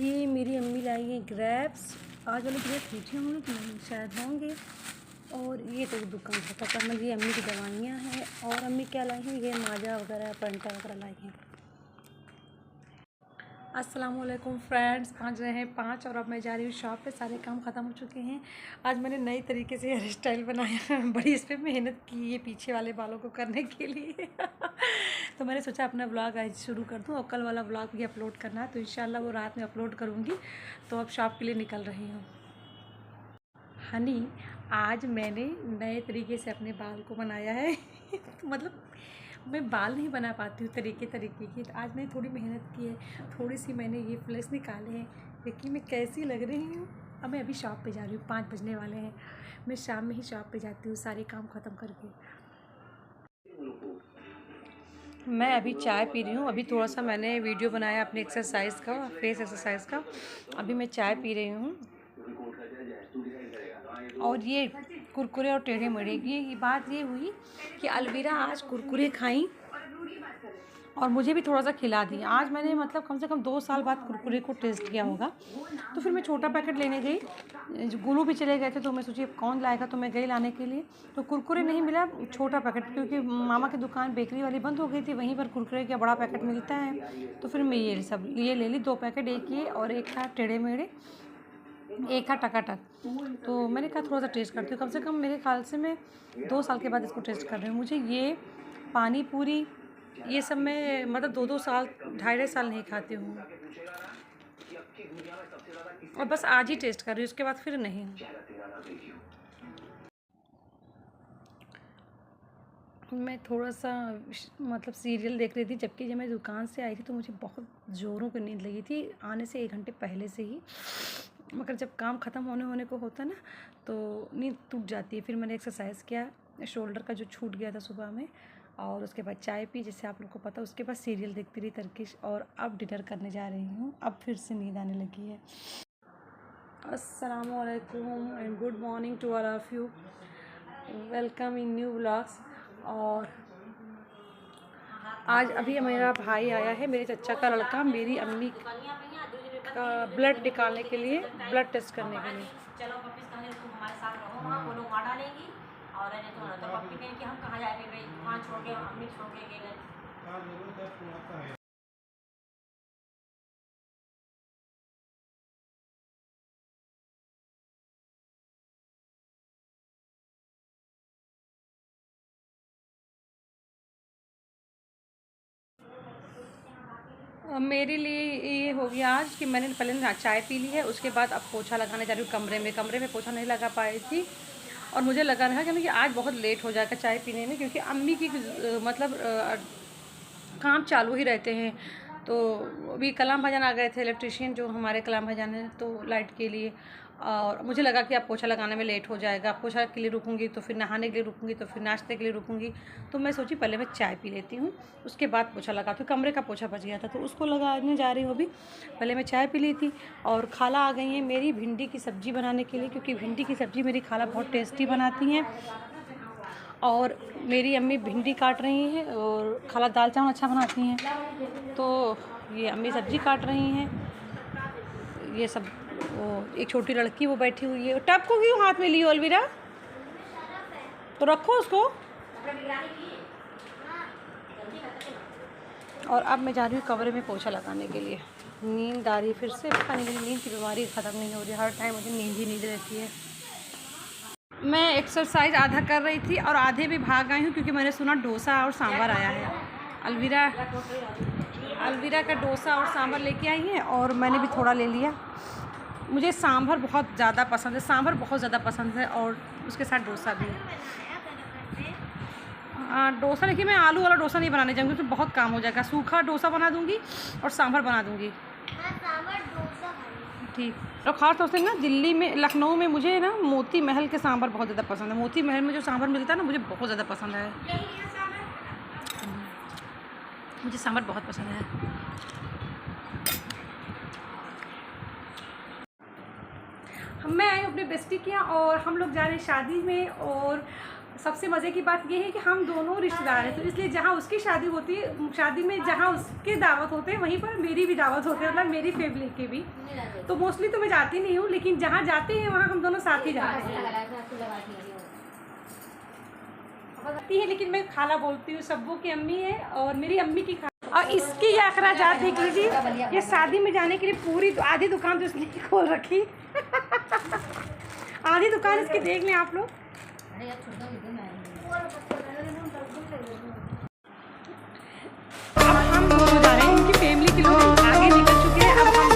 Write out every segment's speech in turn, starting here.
ये मेरी अम्मी लाई है ग्रेप्स। आज वाले ग्रेप्स मीठे होंगे कि नहीं, शायद होंगे। और ये तो दुकान से पता मतलब ये अम्मी की दवाइयाँ हैं। और अम्मी क्या लाई हैं, ये माजा वगैरह पेंटा वगैरह लाई हैं। अस्सलाम वालेकुम फ्रेंड्स, आज रहे हैं 5 और अब मैं जा रही हूँ शॉप पे। सारे काम ख़त्म हो चुके हैं। आज मैंने नई तरीके से हेयर स्टाइल बनाया है। बड़ी इस पर मेहनत की है पीछे वाले बालों को करने के लिए। तो मैंने सोचा अपना व्लॉग आज शुरू कर दूँ और कल वाला व्लॉग भी अपलोड करना है, तो इंशाल्लाह वो रात में अपलोड करूँगी। तो अब शॉप के लिए निकल रही हूँ। हनी, आज मैंने नए तरीके से अपने बाल को बनाया है। मतलब मैं बाल नहीं बना पाती हूँ तरीके की, तो आज मैंने थोड़ी मेहनत की है। थोड़ी सी मैंने ये फ्लेस निकाले हैं। देखिए मैं कैसी लग रही हूँ। अब मैं अभी शॉप पे जा रही हूँ, 5 बजने वाले हैं। मैं शाम में ही शॉप पे जाती हूँ सारे काम ख़त्म करके। मैं अभी चाय पी रही हूँ। अभी थोड़ा सा मैंने वीडियो बनाया अपने एक्सरसाइज का, फेस एक्सरसाइज का। अभी मैं चाय पी रही हूँ। और ये कुरकुरे और टेढ़े मेढ़े की बात ये हुई कि अलविरा आज कुरकुरे खाई और मुझे भी थोड़ा सा खिला दी। आज मैंने मतलब कम से कम 2 साल बाद कुरकुरे को टेस्ट किया होगा। तो फिर मैं छोटा पैकेट लेने गई, गुलू भी चले गए थे, तो मैं सोची कौन लाएगा, तो मैं गई लाने के लिए। तो कुरकुरे नहीं मिला, छोटा पैकेट, क्योंकि मामा की दुकान बेकरी वाली बंद हो गई थी, वहीं पर कुरकुरे का बड़ा पैकेट मिलता है। तो फिर मैं ये ले ली 2 पैकेट, एक ये और एक था टेढ़े मेढ़े, एक था टकाटक। तो मैंने कहा थोड़ा सा टेस्ट करती हूँ, कम से कम मेरे ख्याल से मैं 2 साल के बाद इसको टेस्ट कर रही हूँ। मुझे ये पानी पूरी ये सब मैं मतलब 2-2 साल, 2.5 साल नहीं खाती हूँ, और बस आज ही टेस्ट कर रही हूँ, उसके बाद फिर नहीं। मैं थोड़ा सा मतलब सीरियल देख रही थी, जबकि जब मैं दुकान से आई थी तो मुझे बहुत ज़ोरों की नींद लगी थी, आने से 1 घंटे पहले से ही। मगर जब काम ख़त्म होने को होता है ना, तो नींद टूट जाती है। फिर मैंने एक्सरसाइज किया, शोल्डर का जो छूट गया था सुबह में, और उसके बाद चाय पी, जैसे आप लोग को पता। उसके बाद सीरियल देखती रही तरकीश, और अब डिनर करने जा रही हूँ। अब फिर से नींद आने लगी है। अस्सलाम वालेकुम and good morning to all of you. Welcome in new vlogs. और आज अभी मेरा भाई आया है, मेरे चचा का लड़का, मेरी अम्मी का ब्लड निकालने के लिए, ब्लड टेस्ट करने के लिए। चलो वापस कहें तुम हमारे साथ रहो, वहाँ वो लोग मार डालेंगी और तो पप्पी कहें कि हम कहाँ जाएंगे भाई, वहाँ छोड़ के अम्मी छोड़ के गए। मेरे लिए ये हो गया आज कि मैंने पहले चाय पी ली है, उसके बाद अब पोछा लगाने जा रही हूँ कमरे में पोछा नहीं लगा पाई थी, और मुझे लगा रहा कि आज बहुत लेट हो जाएगा चाय पीने में, क्योंकि अम्मी की मतलब काम चालू ही रहते हैं। तो अभी कलाम भाईजान आ गए थे, इलेक्ट्रिशियन जो हमारे कलाम भाईजान हैं, तो लाइट के लिए। और मुझे लगा कि अब पोछा लगाने में लेट हो जाएगा, पोछा के लिए रुकूंगी तो फिर नहाने के लिए रुकूंगी, तो फिर नाश्ते के लिए रुकूंगी। तो मैं सोची पहले मैं चाय पी लेती हूँ, उसके बाद पोछा लगाती हूँ। कमरे का पोछा बच गया था तो उसको लगाने जा रही हूँ अभी। पहले मैं चाय पी ली थी। और खाला आ गई हैं मेरी भिंडी की सब्ज़ी बनाने के लिए, क्योंकि भिंडी की सब्ज़ी मेरी खाला बहुत टेस्टी बनाती हैं। और मेरी अम्मी भिंडी काट रही हैं, और खाला दाल चावल अच्छा बनाती हैं। तो ये अम्मी सब्ज़ी काट रही हैं, ये सब। वो एक छोटी लड़की वो बैठी हुई है। टब को क्यों हाथ में लियो अलविरा, तो रखो उसको। और अब मैं जा रही हूँ कमरे में पोछा लगाने के लिए। नींद आ रही फिर से, पता नहीं मेरी नींद की बीमारी ख़त्म नहीं हो रही, हर टाइम मुझे नींद रहती है। मैं एक्सरसाइज आधा कर रही थी और आधे भी भाग आई हूँ, क्योंकि मैंने सुना डोसा और सांभर आया है। अलविरा का डोसा और सांभर लेके आई हैं, और मैंने भी थोड़ा ले लिया। मुझे सांभर बहुत ज़्यादा पसंद है, और उसके साथ डोसा भी। डोसा देखिए, मैं आलू वाला डोसा नहीं बनाने जाऊँगी, तो बहुत काम हो जाएगा। सूखा डोसा बना दूँगी और सांभर बना दूँगी। ठीक। और ख़ास तौर से ना दिल्ली में, लखनऊ में मुझे ना मोती महल के सांभर बहुत ज़्यादा पसंद है। मोती महल में जो सांभर मिलता है ना, मुझे बहुत ज़्यादा पसंद है। मुझे सांभर बहुत पसंद है। मैं आई हूँ अपने बेस्टी के यहाँ, और हम लोग जा रहे हैं शादी में। और सबसे मज़े की बात ये है कि हम दोनों रिश्तेदार हैं, तो इसलिए जहाँ उसकी शादी होती है, शादी में जहाँ उसके दावत होते हैं वहीं पर मेरी भी दावत होती है, मतलब मेरी फैमिली की भी। तो मोस्टली तो मैं जाती नहीं हूँ, लेकिन जहाँ जाते हैं वहाँ हम दोनों साथ ही जाते हैं। लेकिन मैं खाला बोलती हूँ, सब्बू की अम्मी है और मेरी अम्मी की खाला। और इसकी ये अखराजात देख लीजिए, ये शादी में जाने के लिए पूरी आधी दुकान तो इसने खोल रखी। आधी दुकान इसकी देख लें आप लोग। अब हम दोनों जा रहे हैं, इनकी फैमिली के लोग आगे निकल चुके हैं, अब हम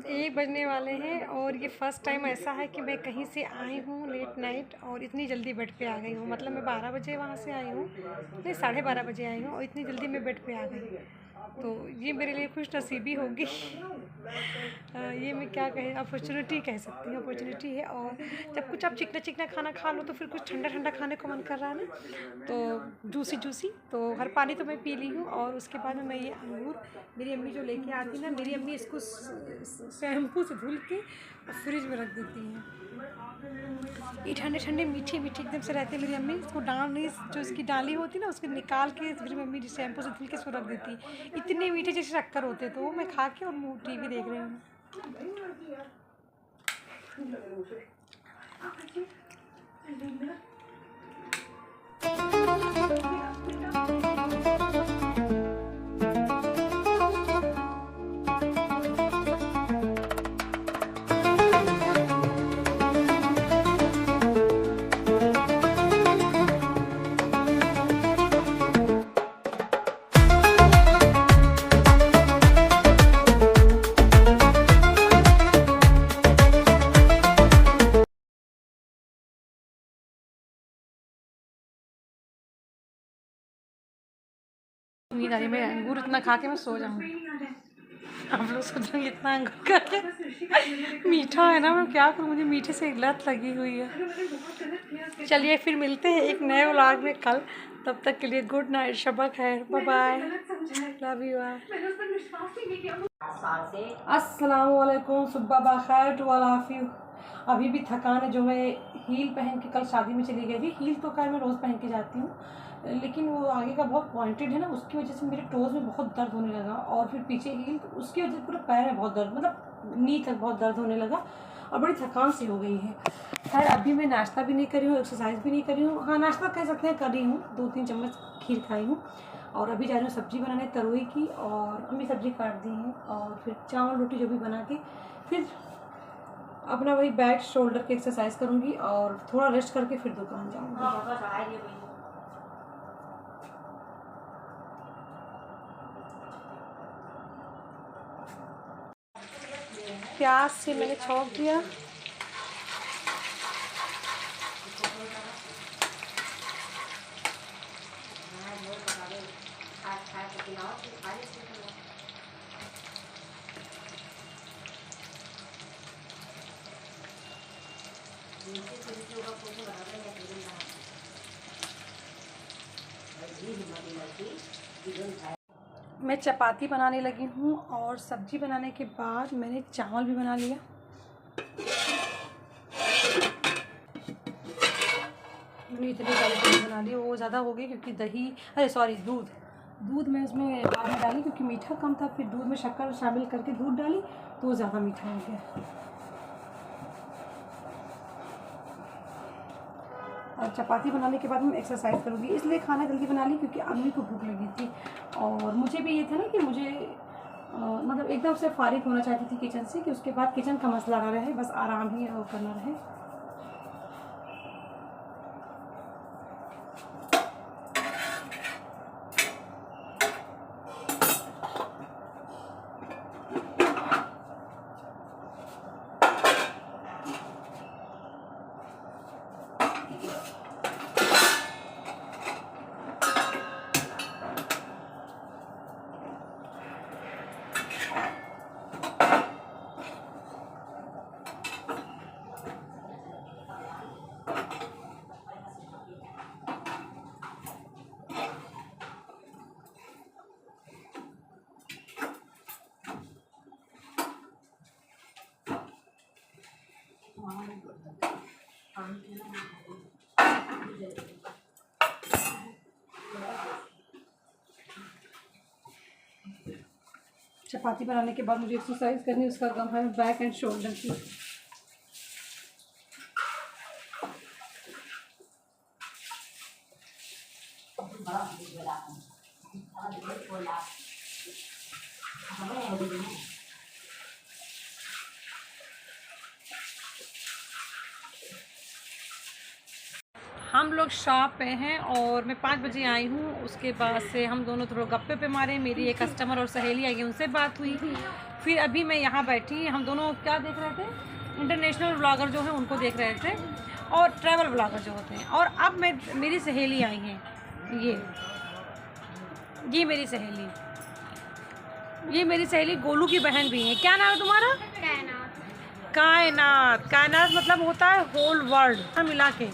एक बजने वाले हैं और ये फ़र्स्ट टाइम ऐसा है कि मैं कहीं से आई हूँ लेट नाइट और इतनी जल्दी बेड पे आ गई हूँ। मतलब मैं 12 बजे वहाँ से आई हूँ, नहीं 12:30 बजे आई हूँ और इतनी जल्दी मैं बेड पे आ गई। तो ये मेरे लिए खुश नसीबी होगी। ये मैं क्या कहें, अपॉर्चुनिटी कह सकती हूँ, अपॉर्चुनिटी है। और जब कुछ आप चिकना चिकना खाना खा लो तो फिर कुछ ठंडा ठंडा खाने को मन कर रहा है ना, तो जूसी जूसी तो हर पानी तो मैं पी ली हूँ। और उसके बाद में मैं ये अंगूर मेरी अम्मी जो लेके आती ना, मेरी अम्मी इसको शैम्पू से धुल के फ्रिज में रख देती हैं। ये ठंडे ठंडे मीठे मीठे एकदम से रहते हैं। मेरी अम्मी इसको डाली, जो इसकी डाली होती है ना, उसको निकाल के फिर मम्मी शैम्पू से धुल के इसको रख देती है। इतने मीठे जैसे शक्कर होते तो वो मैं खा के और टीवी देख रही हूँ। उम्मीद आ रही है मैं अंगूर इतना खा के मैं सो जाऊँगी। आप लोग सोच रहे इतना अंगूर खा के मीठा है ना, मैं क्या करूँ, मुझे मीठे से लत लगी हुई है। चलिए फिर मिलते हैं एक नए व्लॉग में कल, तब तक के लिए गुड नाइट, शबा खैर, bye bye, love you all. अस्सलाम वालेकुम, सुबह बखैर टू ऑल ऑफ यू। अभी भी थकान है, जो मैं हील पहन के कल शादी में चली गई थी। हील तो खैर मैं रोज़ पहन के जाती हूँ, लेकिन वो आगे का बहुत पॉइंटेड है ना, उसकी वजह से मेरे टोज़ में बहुत दर्द होने लगा। और फिर पीछे हील, तो उसकी वजह से पूरे पैर में बहुत दर्द, मतलब नी तक बहुत दर्द होने लगा और बड़ी थकान सी हो गई है। खैर अभी मैं नाश्ता भी नहीं करी हूँ, एक्सरसाइज भी नहीं करी हूँ। हाँ, नाश्ता कह सकते हैं करी हूँ, 2-3 चम्मच खीर खाई हूँ। और अभी जा रही हूँ सब्ज़ी बनाने तरोई की, और अम्मी सब्ज़ी काट दी है। और फिर चावल रोटी जो भी बना के फिर अपना वही बैक शोल्डर की एक्सरसाइज करूँगी और थोड़ा रेस्ट करके फिर दुकान जाऊँगी। प्याज से मैंने छौंक दिया। मैं चपाती बनाने लगी हूँ और सब्जी बनाने के बाद मैंने चावल भी बना लिया। मैंने इतनी सारी सब्जी बना ली, वो ज़्यादा हो गई क्योंकि दूध मैं उसमें बाद में डाली क्योंकि मीठा कम था। फिर दूध में शक्कर शामिल करके दूध डाली तो वो ज़्यादा मीठा हो गया। और चपाती बनाने के बाद मैं एक्सरसाइज करूँगी, इसलिए खाना जल्दी बना ली क्योंकि अम्मी को भूख लगी थी। और मुझे भी ये था ना कि मुझे मतलब एकदम से फारिग होना चाहती थी किचन से, कि उसके बाद किचन का मसला ना रहे, बस आराम ही करना रहे। चपाती बनाने के बाद मुझे एक्सरसाइज करनी है, उसका काम है बैक एंड शोल्डर की। हम लोग शॉप पे हैं और मैं 5 बजे आई हूँ। उसके बाद से हम दोनों थोड़ा गप्पे पे मारे, मेरी एक कस्टमर और सहेली आई, उनसे बात हुई। फिर अभी मैं यहाँ बैठी, हम दोनों क्या देख रहे थे, इंटरनेशनल व्लॉगर जो हैं उनको देख रहे थे और ट्रैवल व्लॉगर जो होते हैं। और अब मेरी सहेली आई हैं, ये मेरी सहेली गोलू की बहन भी है। क्या नाम है तुम्हारा? कायनात। कायनात मतलब होता है होल वर्ल्ड मिला के,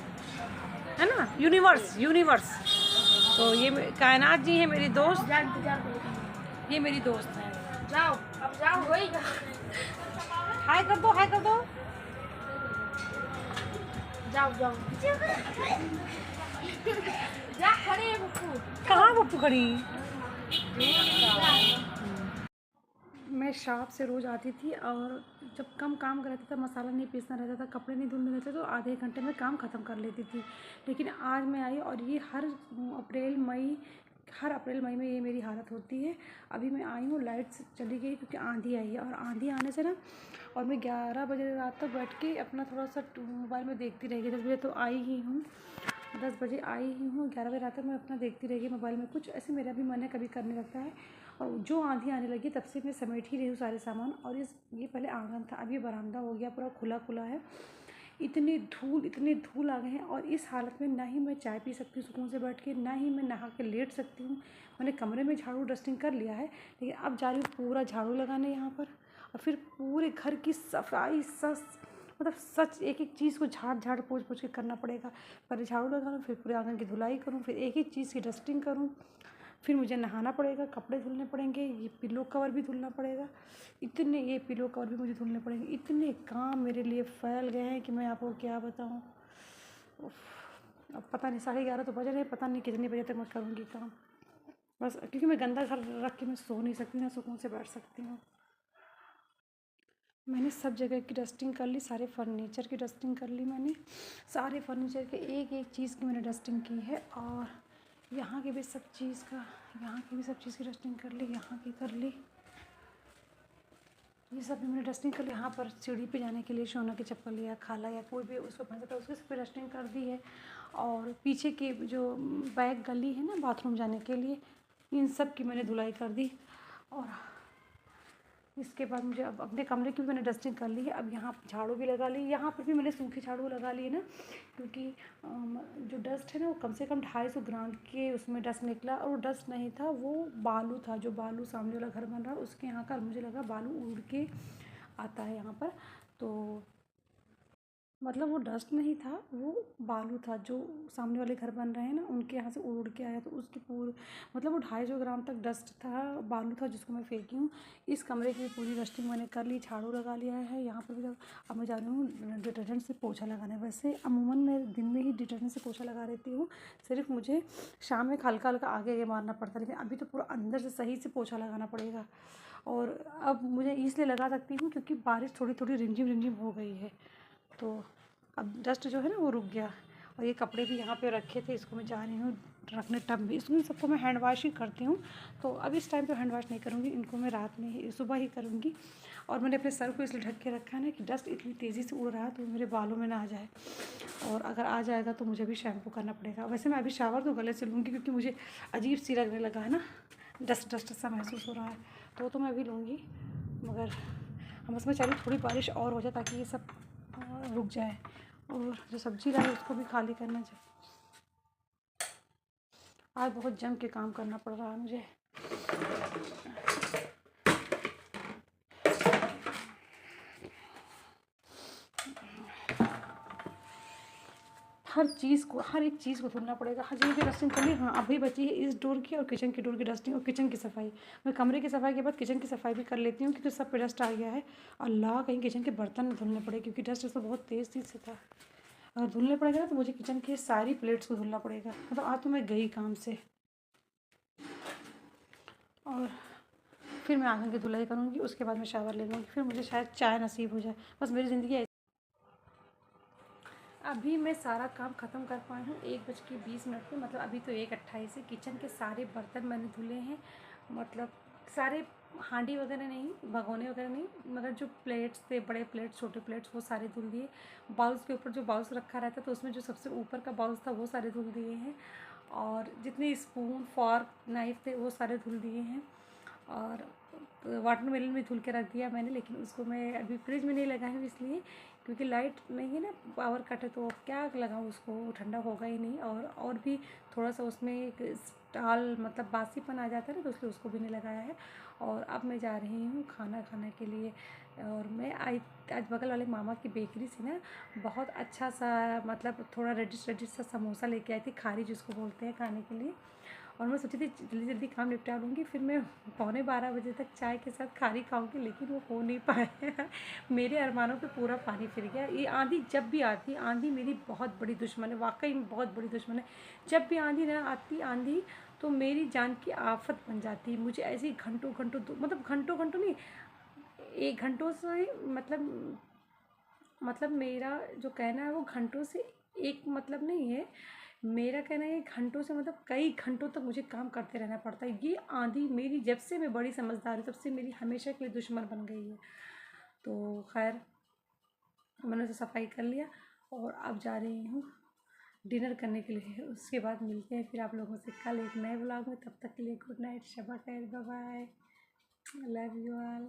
है ना, यूनिवर्स। तो ये कायनात जी है मेरी दोस्त, ये मेरी दोस्त है। जाओ अब जाओ, होएगा। हाय कर दो जाओ जा, खड़े हैं पप्पू। कहाँ पप्पू खड़ी? मैं शॉप से रोज़ आती थी और जब कम काम कर रहता था, मसाला नहीं पीसना रहता था, कपड़े नहीं धुलने रहते, तो आधे घंटे में काम ख़त्म कर लेती थी। लेकिन आज मैं आई और ये हर अप्रैल मई में ये मेरी हालत होती है। अभी मैं आई हूँ, लाइट चली गई क्योंकि आंधी आई है। और आंधी आने से ना, और मैं 11 बजे रात तक बैठ के अपना थोड़ा सा मोबाइल में देखती रह गई। 10 बजे तो आई ही हूँ, 10 बजे आई ही हूँ, 11 बजे रात तक मैं अपना देखती रह गई मोबाइल में। कुछ ऐसे मेरा भी मन है कभी करने लगता है। और जो आंधी आने लगी तब से मैं समेट ही रही हूँ सारे सामान। और ये पहले आंगन था, अब ये बरामदा हो गया, पूरा खुला है। इतनी धूल आ गए हैं। और इस हालत में ना ही मैं चाय पी सकती हूँ सुकून से बैठ के, ना ही मैं नहा के लेट सकती हूँ। मैंने कमरे में झाड़ू डस्टिंग कर लिया है, लेकिन अब जा रही हूँ पूरा झाड़ू लगाने यहाँ पर, और फिर पूरे घर की सफाई सच एक चीज़ को झाड़ पोंछ के करना पड़ेगा। पहले झाड़ू लगाऊँ, फिर पूरे आंगन की धुलाई करूँ, फिर एक चीज़ की डस्टिंग करूँ, फिर मुझे नहाना पड़ेगा, कपड़े धुलने पड़ेंगे, ये पिलो कवर भी धुलना पड़ेगा, ये पिलो कवर भी मुझे धुलने पड़ेंगे। इतने काम मेरे लिए फैल गए हैं कि मैं आपको क्या बताऊँ। अब पता नहीं 11:30 तो बज रहे हैं, पता नहीं कितने बजे तक मैं करूँगी काम। बस क्योंकि मैं गंदा घर रख के मैं सो नहीं सकती, ना सुकून से बैठ सकती हूँ। मैंने सब जगह की डस्टिंग कर ली, सारे फर्नीचर की डस्टिंग कर ली मैंने, सारे फर्नीचर के एक चीज़ की मैंने डस्टिंग की है। और यहाँ की भी सब चीज़ की डस्टिंग कर ली, यहाँ की कर ली, ये सब भी मैंने डस्टिंग कर ली। यहाँ पर सीढ़ी पे जाने के लिए सोना की चप्पल या खाला या कोई भी उसको पहनता था, उसकी सब डस्टिंग कर दी है। और पीछे की जो बैक गली है ना बाथरूम जाने के लिए, इन सब की मैंने धुलाई कर दी। और इसके बाद मुझे अब अपने कमरे की भी मैंने डस्टिंग कर ली है। अब यहाँ झाड़ू भी लगा ली, यहाँ पर भी मैंने सूखी झाड़ू लगा ली है ना, क्योंकि जो डस्ट है ना वो कम से कम 250 ग्राम के उसमें डस्ट निकला, और वो डस्ट नहीं था, वो बालू था। जो बालू सामने वाला घर बन रहा है उसके यहाँ का मुझे लगा बालू उड़ के आता है यहाँ पर, तो मतलब वो डस्ट नहीं था, वो बालू था जो सामने वाले घर बन रहे हैं ना उनके यहाँ से उड़ उड़ के आया, तो उसकी पूरी मतलब वो 250 ग्राम तक डस्ट था, बालू था जिसको मैं फेंकी हूँ। इस कमरे की पूरी डस्टिंग मैंने कर ली, झाड़ू लगा लिया है यहाँ पर भी। अब मैं जा रही हूँ डिटर्जेंट से पोछा लगाने। वैसे अमूमन मैं दिन में ही डिटर्जेंट से पोछा लगा लेती हूँ, सिर्फ मुझे शाम में हल्का हल्का आगे आगे मारना पड़ता है, लेकिन अभी तो पूरा अंदर से सही से पोछा लगाना पड़ेगा। और अब मुझे इसलिए लगा सकती हूँ क्योंकि बारिश थोड़ी थोड़ी रिमझिम रिमझिम हो गई है, तो अब डस्ट जो है ना वो रुक गया। और ये कपड़े भी यहाँ पे रखे थे, इसको मैं जा रही हूँ रखने टब में। इसमें सबको मैं हैंड वॉश ही करती हूँ, तो अब इस टाइम पे हैंड वॉश नहीं करूँगी, इनको मैं रात में ही सुबह ही करूँगी। और मैंने अपने सर को इसलिए ढक के रखा है ना कि डस्ट इतनी तेज़ी से उड़ रहा है तो मेरे बालों में ना आ जाए, और अगर आ जाएगा तो मुझे भी शैम्पू करना पड़ेगा। वैसे मैं अभी शावर तो गले से लूँगी क्योंकि मुझे अजीब सी लगने लगा है ना, डस्ट डस्ट सा महसूस हो रहा है, तो मैं अभी लूँगी। मगर हम उसमें चाहिए थोड़ी बारिश और हो जाए ताकि ये सब रुक जाए, और जो सब्ज़ी लाई उसको भी खाली करना चाहिए। आज बहुत जम के काम करना पड़ रहा है मुझे। हर एक चीज़ को धुलना पड़ेगा। हर जगह की डस्टिंग कर ली। हाँ, अभी बची है इस डोर की और किचन की डोर की डस्टिंग और किचन की सफाई। मैं कमरे की सफाई के बाद किचन की सफाई भी कर लेती हूँ क्योंकि सब पे डस्ट आ गया है। अल्लाह, कहीं किचन के बर्तन न धुलने पड़े क्योंकि डस्ट तो बहुत तेज़ से था। अगर धुलने पड़ेगा ना तो मुझे किचन की सारी प्लेट्स को धुलना पड़ेगा। मतलब आज तो मैं गई काम से, और फिर मैं आंगन की धुलाई करूँगी, उसके बाद मैं शावर ले लूँगी, फिर मुझे शायद चाय नसीब हो जाए। बस मेरी ज़िंदगी अभी मैं सारा काम ख़त्म कर पाई हूँ 1:20 में, मतलब अभी तो 1:28 है। किचन के सारे बर्तन मैंने धुले हैं, मतलब सारे हांडी वगैरह नहीं, भगोने वगैरह नहीं, मगर जो प्लेट्स थे, बड़े प्लेट्स छोटे प्लेट्स, वो सारे धुल दिए। बाउल्स के ऊपर जो बाउल्स रखा रहता तो उसमें जो सबसे ऊपर का बाउल्स था वो सारे धुल दिए हैं, और जितने स्पून फॉर्क नाइफ थे वो सारे धुल दिए हैं। और वाटरमेलन भी धुल के रख दिया मैंने, लेकिन उसको मैं अभी फ्रिज में नहीं लगाई हूँ इसलिए क्योंकि लाइट नहीं है ना, पावर कट है, तो क्या लगाऊँ उसको, वो ठंडा होगा ही नहीं। और भी थोड़ा सा उसमें एक स्टाल मतलब बासीपन आ जाता है ना, तो इसलिए उसको भी नहीं लगाया है। और अब मैं जा रही हूँ खाना खाने के लिए। और मैं आज बगल वाले मामा की बेकरी से ना बहुत अच्छा सा मतलब थोड़ा रेडिश सा समोसा लेके आई थी, खारी जिसको बोलते हैं, खाने के लिए। और मैं सोची थी जल्दी जल्दी काम निपटा लूँगी, फिर मैं 11:15 तक चाय के साथ खारी खाऊंगी, लेकिन वो हो नहीं पाया। मेरे अरमानों पे पूरा पानी फिर गया। ये आंधी जब भी आती, आंधी मेरी बहुत बड़ी दुश्मन है, वाकई में बहुत बड़ी दुश्मन है। जब भी आंधी ना आती आंधी तो मेरी जान की आफत बन जाती है। मुझे ऐसे ही घंटों घंटों मतलब घंटों घंटों नहीं, 1 घंटों से मतलब मेरा जो कहना है वो घंटों से एक मतलब नहीं है। मेरा कहना है घंटों से मतलब कई घंटों तक मुझे काम करते रहना पड़ता है। ये आंधी मेरी जब से मैं बड़ी समझदार हूँ तब से मेरी हमेशा के लिए दुश्मन बन गई है। तो खैर मैंने तो सफाई कर लिया और अब जा रही हूँ डिनर करने के लिए। उसके बाद मिलते हैं फिर आप लोगों से कल एक नए ब्लॉग में। तब तक के लिए गुड नाइट, शबा खैर, bye bye, love you all.